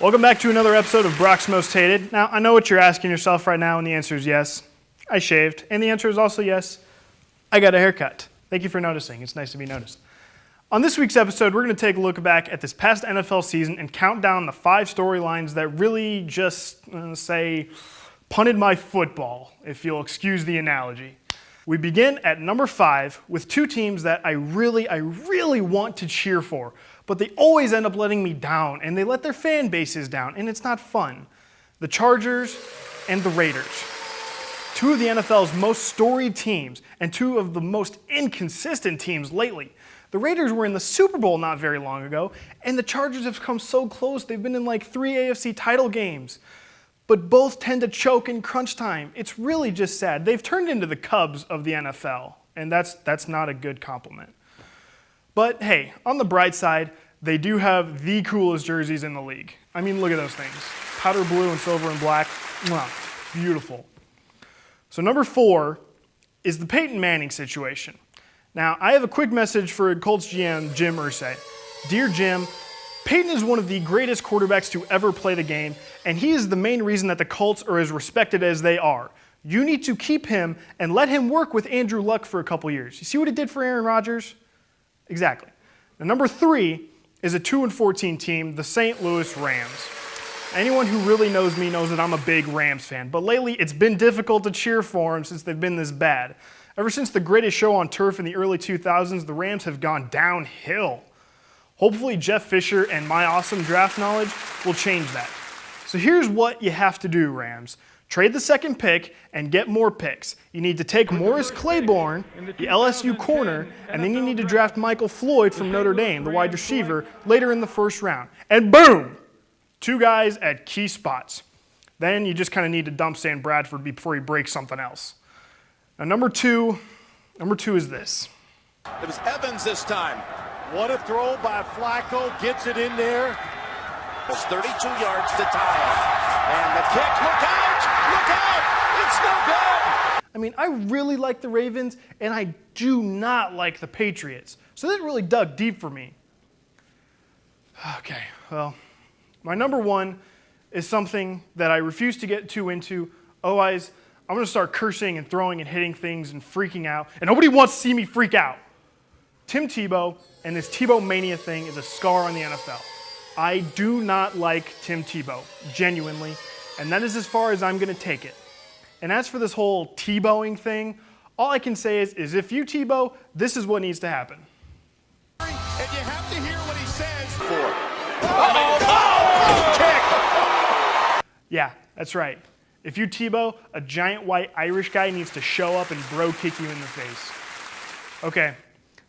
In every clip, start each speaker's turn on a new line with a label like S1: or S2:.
S1: Welcome back to another episode of Brock's Most Hated. Now, I know what you're asking yourself right now, and the answer is yes. I shaved, and the answer is also yes. I got a haircut. Thank you for noticing. It's nice to be noticed. On this week's episode, we're going to take a look back at this past NFL season and count down the 5 storylines that really just, punted my football, if you'll excuse the analogy. We begin at number 5 with 2 teams that I really want to cheer for, but they always end up letting me down, and they let their fan bases down, and it's not fun. The Chargers and the Raiders. 2 of the NFL's most storied teams, and 2 of the most inconsistent teams lately. The Raiders were in the Super Bowl not very long ago, and the Chargers have come so close. They've been in like 3 AFC title games. But both tend to choke in crunch time. It's really just sad. They've turned into the Cubs of the NFL, and that's not a good compliment. But hey, on the bright side, they do have the coolest jerseys in the league. I mean, look at those things. Powder blue and silver and black. Mwah, beautiful. So number 4 is the Peyton Manning situation. Now, I have a quick message for Colts GM Jim Irsay. Dear Jim, Peyton is one of the greatest quarterbacks to ever play the game, and he is the main reason that the Colts are as respected as they are. You need to keep him and let him work with Andrew Luck for a couple years. You see what it did for Aaron Rodgers? Exactly. Now, number 3 is a 2-14 team, the St. Louis Rams. Anyone who really knows me knows that I'm a big Rams fan, but lately it's been difficult to cheer for them since they've been this bad. Ever since the greatest show on turf in the early 2000s, the Rams have gone downhill. Hopefully Jeff Fisher and my awesome draft knowledge will change that. So here's what you have to do, Rams. Trade the second pick and get more picks. You need to take Morris Claiborne, the LSU corner, and then you need to draft Michael Floyd from Notre Dame, the wide receiver, later in the first round. And boom! 2 guys at key spots. Then you just kind of need to dump Sam Bradford before he breaks something else. Now number two is this.
S2: It was Evans this time. What a throw by Flacco, gets it in there. It's 32 yards to tie it. And the kick, look out, it's no good.
S1: I mean, I really like the Ravens, and I do not like the Patriots. So that really dug deep for me. Okay, well, my number 1 is something that I refuse to get too into. Otherwise, I'm going to start cursing and throwing and hitting things and freaking out. And nobody wants to see me freak out. Tim Tebow and this Tebow mania thing is a scar on the NFL. I do not like Tim Tebow, genuinely, and that is as far as I'm going to take it. And as for this whole Tebowing thing, all I can say is if you Tebow, this is what needs to happen.
S2: And you have to hear what he says. 4.
S1: Yeah, that's right. If you Tebow, a giant white Irish guy needs to show up and bro kick you in the face. Okay,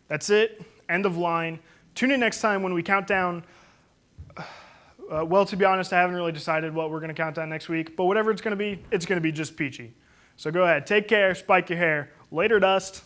S1: that's it. End of line. Tune in next time when we count down. Well, to be honest, I haven't really decided what we're going to count down next week, but whatever it's going to be just peachy. So go ahead, take care, spike your hair. Later, dust.